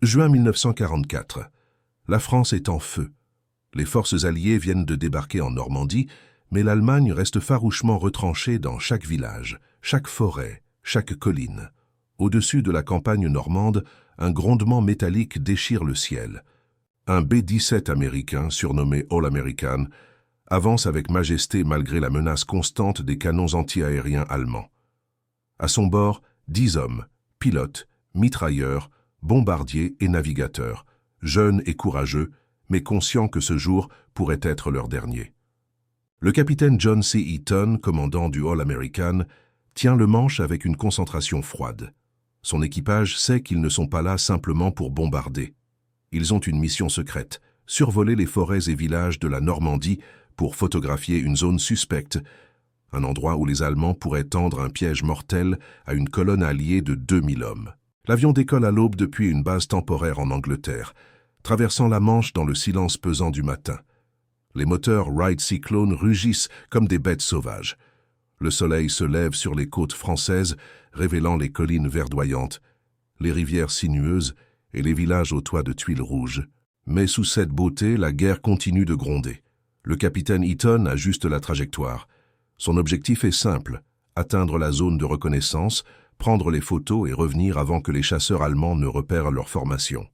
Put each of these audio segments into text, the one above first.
Juin 1944. La France est en feu. Les forces alliées viennent de débarquer en Normandie, mais l'Allemagne reste farouchement retranchée dans chaque village, chaque forêt, chaque colline. Au-dessus de la campagne normande, un grondement métallique déchire le ciel. Un B-17 américain, surnommé All-American, avance avec majesté malgré la menace constante des canons anti-aériens allemands. À son bord, 10 hommes, pilotes, mitrailleurs, bombardiers et navigateurs, jeunes et courageux, mais conscients que ce jour pourrait être leur dernier. Le capitaine John C. Eaton, commandant du All-American, tient le manche avec une concentration froide. Son équipage sait qu'ils ne sont pas là simplement pour bombarder. Ils ont une mission secrète, survoler les forêts et villages de la Normandie pour photographier une zone suspecte, un endroit où les Allemands pourraient tendre un piège mortel à une colonne alliée de 2000 hommes. L'avion décolle à l'aube depuis une base temporaire en Angleterre, traversant la Manche dans le silence pesant du matin. Les moteurs Wright Cyclone rugissent comme des bêtes sauvages. Le soleil se lève sur les côtes françaises, révélant les collines verdoyantes, les rivières sinueuses et les villages aux toits de tuiles rouges. Mais sous cette beauté, la guerre continue de gronder. Le capitaine Eaton ajuste la trajectoire. Son objectif est simple, atteindre la zone de reconnaissance, prendre les photos et revenir avant que les chasseurs allemands ne repèrent leur formation.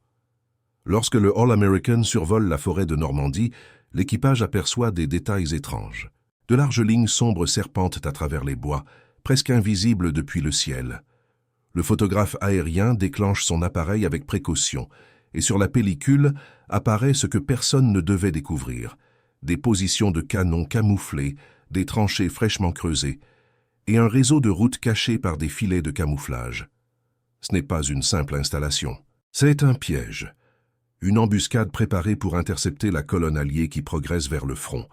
Lorsque le All-American survole la forêt de Normandie, l'équipage aperçoit des détails étranges. De larges lignes sombres serpentent à travers les bois, presque invisibles depuis le ciel. Le photographe aérien déclenche son appareil avec précaution, et sur la pellicule apparaît ce que personne ne devait découvrir. Des positions de canons camouflées, des tranchées fraîchement creusées, et un réseau de routes cachées par des filets de camouflage. Ce n'est pas une simple installation. C'est un piège. Une embuscade préparée pour intercepter la colonne alliée qui progresse vers le front.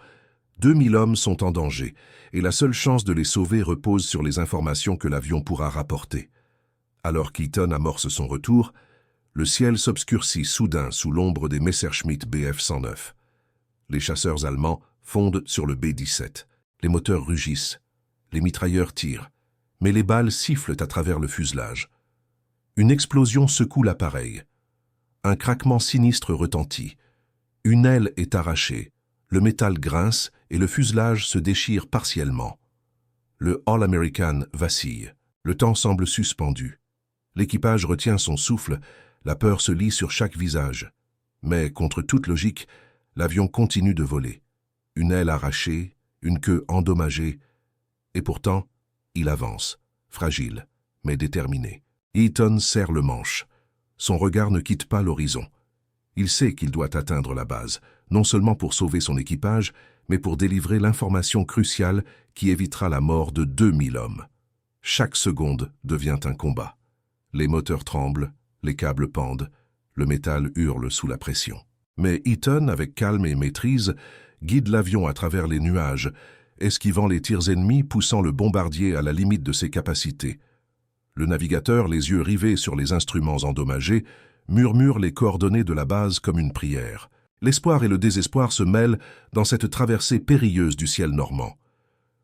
2000 hommes sont en danger, et la seule chance de les sauver repose sur les informations que l'avion pourra rapporter. Alors qu'Eaton amorce son retour, le ciel s'obscurcit soudain sous l'ombre des Messerschmitt Bf-109. Les chasseurs allemands fondent sur le B-17. Les moteurs rugissent. Les mitrailleurs tirent, mais les balles sifflent à travers le fuselage. Une explosion secoue l'appareil. Un craquement sinistre retentit. Une aile est arrachée, le métal grince et le fuselage se déchire partiellement. Le All-American vacille. Le temps semble suspendu. L'équipage retient son souffle, la peur se lit sur chaque visage. Mais, contre toute logique, l'avion continue de voler. Une aile arrachée, une queue endommagée, et pourtant, il avance, fragile, mais déterminé. Eaton serre le manche. Son regard ne quitte pas l'horizon. Il sait qu'il doit atteindre la base, non seulement pour sauver son équipage, mais pour délivrer l'information cruciale qui évitera la mort de 2000 hommes. Chaque seconde devient un combat. Les moteurs tremblent, les câbles pendent, le métal hurle sous la pression. Mais Eaton, avec calme et maîtrise, guide l'avion à travers les nuages, esquivant les tirs ennemis, poussant le bombardier à la limite de ses capacités. Le navigateur, les yeux rivés sur les instruments endommagés, murmure les coordonnées de la base comme une prière. L'espoir et le désespoir se mêlent dans cette traversée périlleuse du ciel normand.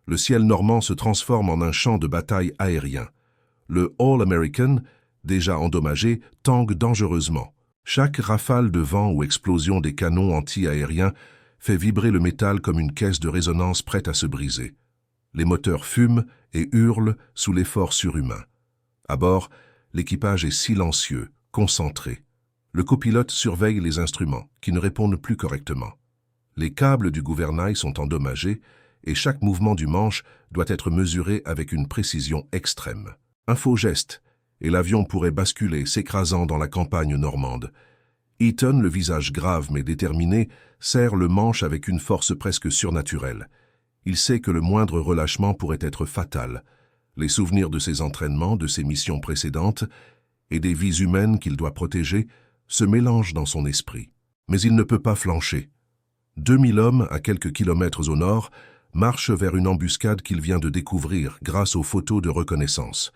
Le ciel normand se transforme en un champ de bataille aérien. Le All-American, déjà endommagé, tangue dangereusement. Chaque rafale de vent ou explosion des canons anti-aériens fait vibrer le métal comme une caisse de résonance prête à se briser. Les moteurs fument et hurlent sous l'effort surhumain. À bord, l'équipage est silencieux, concentré. Le copilote surveille les instruments, qui ne répondent plus correctement. Les câbles du gouvernail sont endommagés et chaque mouvement du manche doit être mesuré avec une précision extrême. Un faux geste, et l'avion pourrait basculer, s'écrasant dans la campagne normande. Eaton, le visage grave mais déterminé, serre le manche avec une force presque surnaturelle. Il sait que le moindre relâchement pourrait être fatal. Les souvenirs de ses entraînements, de ses missions précédentes et des vies humaines qu'il doit protéger se mélangent dans son esprit. Mais il ne peut pas flancher. 2000 hommes, à quelques kilomètres au nord, marchent vers une embuscade qu'il vient de découvrir grâce aux photos de reconnaissance.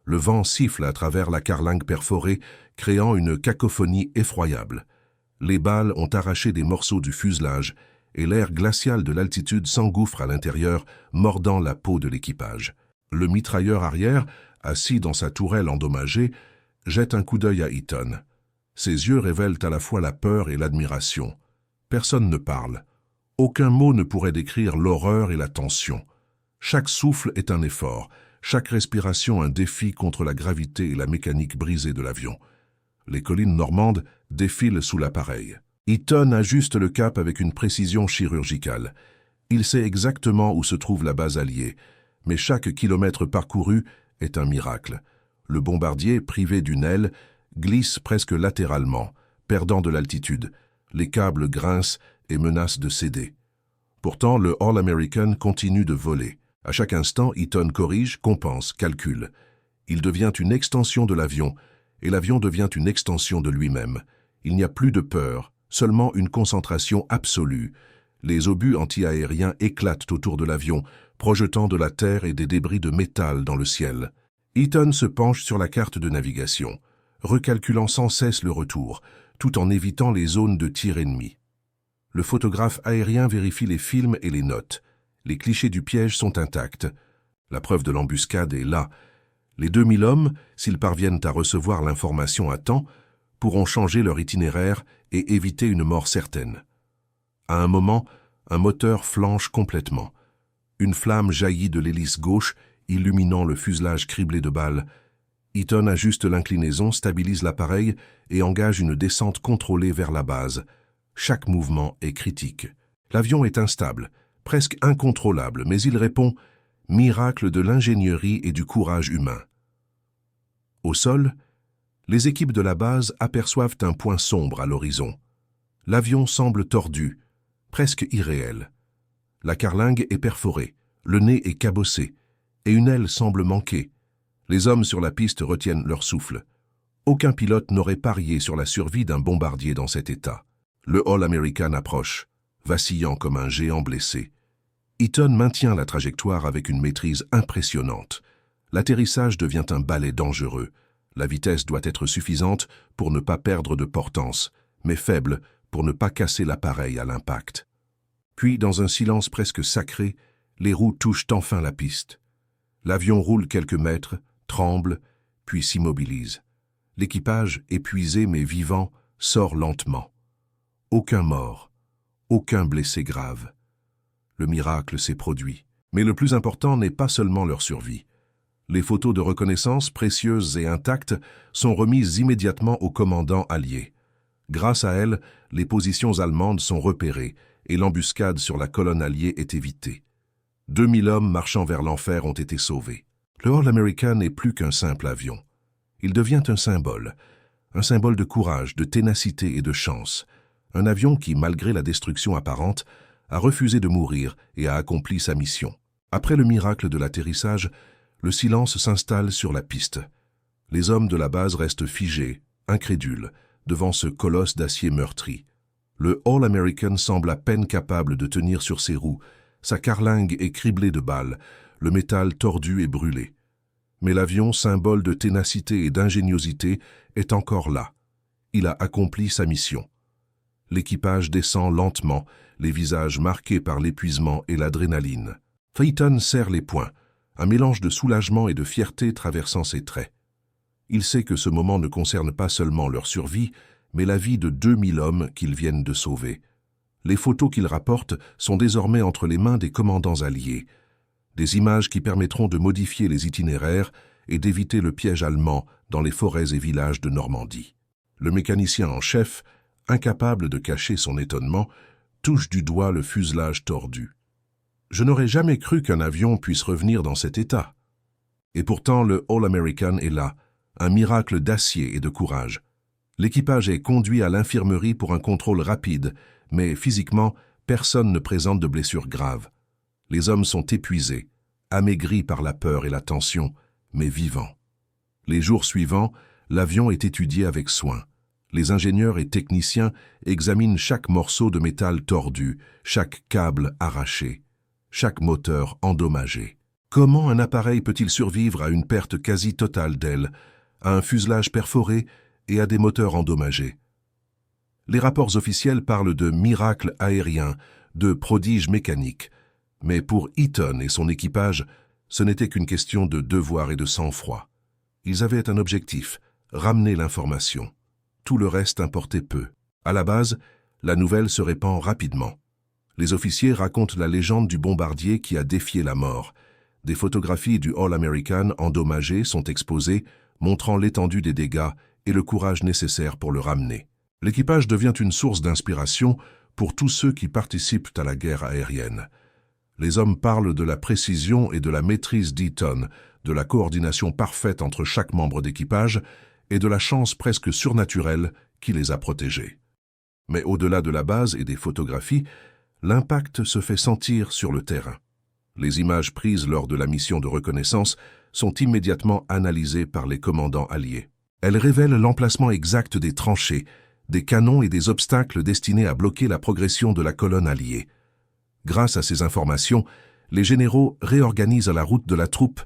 Le vent siffle à travers la carlingue perforée, créant une cacophonie effroyable. Les balles ont arraché des morceaux du fuselage et l'air glacial de l'altitude s'engouffre à l'intérieur, mordant la peau de l'équipage. Le mitrailleur arrière, assis dans sa tourelle endommagée, jette un coup d'œil à Eaton. Ses yeux révèlent à la fois la peur et l'admiration. Personne ne parle. Aucun mot ne pourrait décrire l'horreur et la tension. Chaque souffle est un effort, chaque respiration un défi contre la gravité et la mécanique brisée de l'avion. Les collines normandes défilent sous l'appareil. Eaton ajuste le cap avec une précision chirurgicale. Il sait exactement où se trouve la base alliée, mais chaque kilomètre parcouru est un miracle. Le bombardier, privé d'une aile, glisse presque latéralement, perdant de l'altitude. Les câbles grincent et menacent de céder. Pourtant, le All-American continue de voler. À chaque instant, Eaton corrige, compense, calcule. Il devient une extension de l'avion, et l'avion devient une extension de lui-même. Il n'y a plus de peur, seulement une concentration absolue. Les obus anti-aériens éclatent autour de l'avion, projetant de la terre et des débris de métal dans le ciel. Eaton se penche sur la carte de navigation, recalculant sans cesse le retour, tout en évitant les zones de tir ennemis. Le photographe aérien vérifie les films et les notes. Les clichés du piège sont intacts. La preuve de l'embuscade est là. Les 2000 hommes, s'ils parviennent à recevoir l'information à temps, pourront changer leur itinéraire et éviter une mort certaine. À un moment, un moteur flanche complètement. Une flamme jaillit de l'hélice gauche, illuminant le fuselage criblé de balles. Eaton ajuste l'inclinaison, stabilise l'appareil et engage une descente contrôlée vers la base. Chaque mouvement est critique. L'avion est instable, presque incontrôlable, mais il répond « miracle de l'ingénierie et du courage humain ». Au sol, les équipes de la base aperçoivent un point sombre à l'horizon. L'avion semble tordu, presque irréel. La carlingue est perforée, le nez est cabossé, et une aile semble manquer. Les hommes sur la piste retiennent leur souffle. Aucun pilote n'aurait parié sur la survie d'un bombardier dans cet état. Le All-American approche, vacillant comme un géant blessé. Eaton maintient la trajectoire avec une maîtrise impressionnante. L'atterrissage devient un balai dangereux. La vitesse doit être suffisante pour ne pas perdre de portance, mais faible pour ne pas casser l'appareil à l'impact. Puis, dans un silence presque sacré, les roues touchent enfin la piste. L'avion roule quelques mètres, tremble, puis s'immobilise. L'équipage, épuisé mais vivant, sort lentement. Aucun mort, aucun blessé grave. Le miracle s'est produit. Mais le plus important n'est pas seulement leur survie. Les photos de reconnaissance, précieuses et intactes, sont remises immédiatement au commandant allié. Grâce à elles, les positions allemandes sont repérées et l'embuscade sur la colonne alliée est évitée. 2000 hommes marchant vers l'enfer ont été sauvés. Le All-American n'est plus qu'un simple avion. Il devient un symbole de courage, de ténacité et de chance. Un avion qui, malgré la destruction apparente, a refusé de mourir et a accompli sa mission. Après le miracle de l'atterrissage, le silence s'installe sur la piste. Les hommes de la base restent figés, incrédules, devant ce colosse d'acier meurtri. Le All-American semble à peine capable de tenir sur ses roues. Sa carlingue est criblée de balles, le métal tordu et brûlé. Mais l'avion, symbole de ténacité et d'ingéniosité, est encore là. Il a accompli sa mission. L'équipage descend lentement, les visages marqués par l'épuisement et l'adrénaline. Eaton serre les poings, un mélange de soulagement et de fierté traversant ses traits. Il sait que ce moment ne concerne pas seulement leur survie, mais la vie de 2000 hommes qu'ils viennent de sauver. Les photos qu'il rapporte sont désormais entre les mains des commandants alliés. Des images qui permettront de modifier les itinéraires et d'éviter le piège allemand dans les forêts et villages de Normandie. Le mécanicien en chef, incapable de cacher son étonnement, touche du doigt le fuselage tordu. Je n'aurais jamais cru qu'un avion puisse revenir dans cet état. Et pourtant, le All-American est là, un miracle d'acier et de courage. L'équipage est conduit à l'infirmerie pour un contrôle rapide, mais physiquement, personne ne présente de blessures graves. Les hommes sont épuisés, amaigris par la peur et la tension, mais vivants. Les jours suivants, l'avion est étudié avec soin. Les ingénieurs et techniciens examinent chaque morceau de métal tordu, chaque câble arraché, chaque moteur endommagé. Comment un appareil peut-il survivre à une perte quasi totale d'ailes, à un fuselage perforé et à des moteurs endommagés? Les rapports officiels parlent de miracles aériens, de prodiges mécaniques. Mais pour Eaton et son équipage, ce n'était qu'une question de devoir et de sang-froid. Ils avaient un objectif, ramener l'information. tout le reste importait peu. À la base, la nouvelle se répand rapidement. Les officiers racontent la légende du bombardier qui a défié la mort. Des photographies du All-American endommagé sont exposées, montrant l'étendue des dégâts et le courage nécessaire pour le ramener. L'équipage devient une source d'inspiration pour tous ceux qui participent à la guerre aérienne. Les hommes parlent de la précision et de la maîtrise d'Eaton, de la coordination parfaite entre chaque membre d'équipage et de la chance presque surnaturelle qui les a protégés. Mais au-delà de la base et des photographies, l'impact se fait sentir sur le terrain. Les images prises lors de la mission de reconnaissance sont immédiatement analysées par les commandants alliés. Elles révèlent l'emplacement exact des tranchées, des canons et des obstacles destinés à bloquer la progression de la colonne alliée. Grâce à ces informations, les généraux réorganisent la route de la troupe,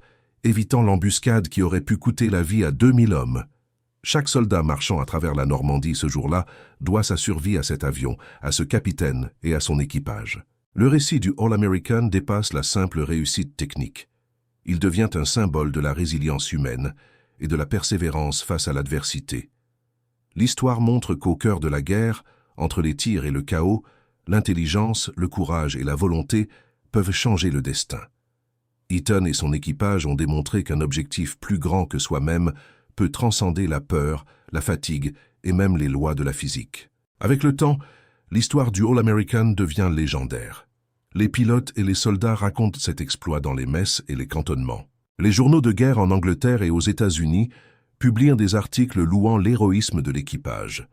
évitant l'embuscade qui aurait pu coûter la vie à 2000 hommes. Chaque soldat marchant à travers la Normandie ce jour-là doit sa survie à cet avion, à ce capitaine et à son équipage. Le récit du All-American dépasse la simple réussite technique. Il devient un symbole de la résilience humaine et de la persévérance face à l'adversité. L'histoire montre qu'au cœur de la guerre, entre les tirs et le chaos, l'intelligence, le courage et la volonté peuvent changer le destin. Eaton et son équipage ont démontré qu'un objectif plus grand que soi-même peut transcender la peur, la fatigue et même les lois de la physique. Avec le temps, l'histoire du All-American devient légendaire. Les pilotes et les soldats racontent cet exploit dans les messes et les cantonnements. Les journaux de guerre en Angleterre et aux États-Unis publient des articles louant l'héroïsme de l'équipage.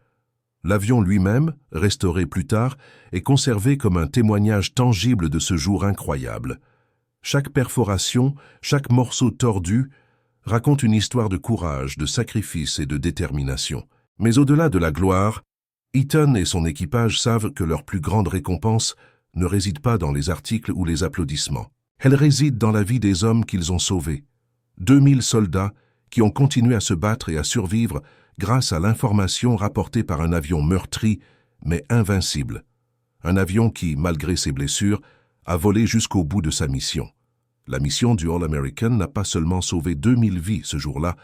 L'avion lui-même, restauré plus tard, est conservé comme un témoignage tangible de ce jour incroyable. Chaque perforation, chaque morceau tordu raconte une histoire de courage, de sacrifice et de détermination. Mais au-delà de la gloire, Eaton et son équipage savent que leur plus grande récompense ne réside pas dans les articles ou les applaudissements. Elle réside dans la vie des hommes qu'ils ont sauvés. 2000 soldats qui ont continué à se battre et à survivre grâce à l'information rapportée par un avion meurtri, mais invincible. Un avion qui, malgré ses blessures, a volé jusqu'au bout de sa mission. La mission du All-American n'a pas seulement sauvé 2000 vies ce jour-là,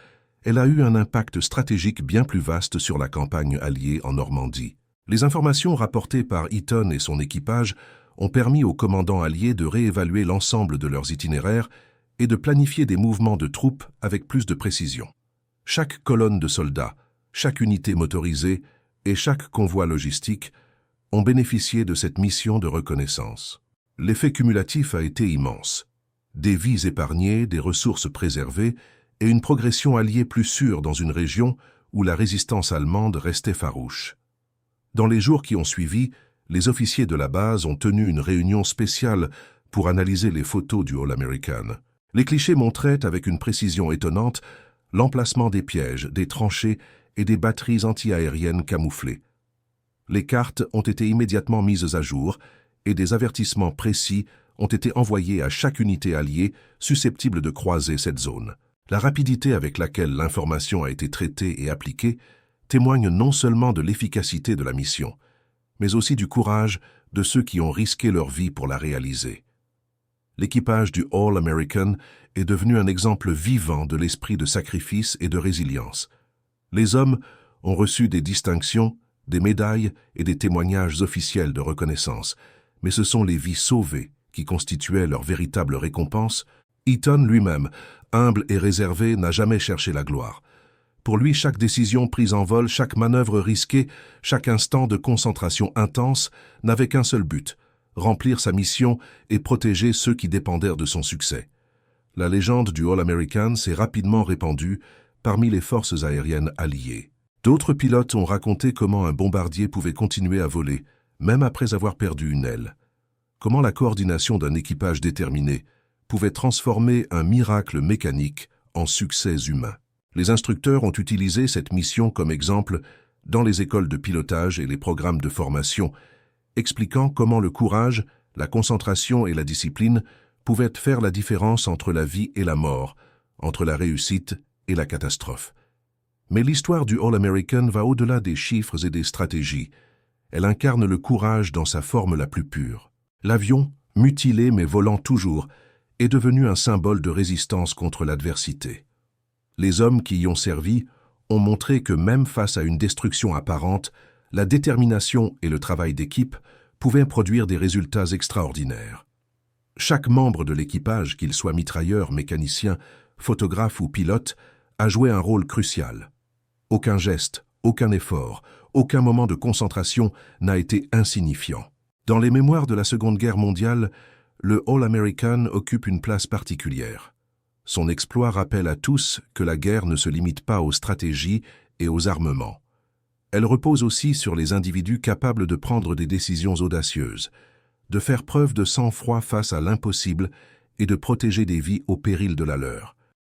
elle a eu un impact stratégique bien plus vaste sur la campagne alliée en Normandie. Les informations rapportées par Eaton et son équipage ont permis aux commandants alliés de réévaluer l'ensemble de leurs itinéraires et de planifier des mouvements de troupes avec plus de précision. Chaque colonne de soldats, chaque unité motorisée et chaque convoi logistique ont bénéficié de cette mission de reconnaissance. L'effet cumulatif a été immense. Des vies épargnées, des ressources préservées et une progression alliée plus sûre dans une région où la résistance allemande restait farouche. Dans les jours qui ont suivi, les officiers de la base ont tenu une réunion spéciale pour analyser les photos du All-American. Les clichés montraient avec une précision étonnante l'emplacement des pièges, des tranchées et des batteries anti-aériennes camouflées. Les cartes ont été immédiatement mises à jour et des avertissements précis ont été envoyés à chaque unité alliée susceptible de croiser cette zone. La rapidité avec laquelle l'information a été traitée et appliquée témoigne non seulement de l'efficacité de la mission, mais aussi du courage de ceux qui ont risqué leur vie pour la réaliser. L'équipage du All-American est devenu un exemple vivant de l'esprit de sacrifice et de résilience. Les hommes ont reçu des distinctions, des médailles et des témoignages officiels de reconnaissance, mais ce sont les vies sauvées qui constituaient leur véritable récompense. Eaton lui-même, humble et réservé, n'a jamais cherché la gloire. Pour lui, chaque décision prise en vol, chaque manœuvre risquée, chaque instant de concentration intense n'avait qu'un seul but, remplir sa mission et protéger ceux qui dépendèrent de son succès. La légende du All-American s'est rapidement répandue parmi les forces aériennes alliées. D'autres pilotes ont raconté comment un bombardier pouvait continuer à voler, même après avoir perdu une aile. Comment la coordination d'un équipage déterminé pouvait transformer un miracle mécanique en succès humain. Les instructeurs ont utilisé cette mission comme exemple dans les écoles de pilotage et les programmes de formation, expliquant comment le courage, la concentration et la discipline pouvaient faire la différence entre la vie et la mort, entre la réussite et la catastrophe. Mais l'histoire du All-American va au-delà des chiffres et des stratégies. Elle incarne le courage dans sa forme la plus pure. L'avion, mutilé mais volant toujours, est devenu un symbole de résistance contre l'adversité. Les hommes qui y ont servi ont montré que même face à une destruction apparente, la détermination et le travail d'équipe pouvaient produire des résultats extraordinaires. Chaque membre de l'équipage, qu'il soit mitrailleur, mécanicien, photographe ou pilote, a joué un rôle crucial. Aucun geste, aucun effort, aucun moment de concentration n'a été insignifiant. Dans les mémoires de la Seconde Guerre mondiale, le All-American occupe une place particulière. Son exploit rappelle à tous que la guerre ne se limite pas aux stratégies et aux armements. Elle repose aussi sur les individus capables de prendre des décisions audacieuses, de faire preuve de sang-froid face à l'impossible et de protéger des vies au péril de la leur.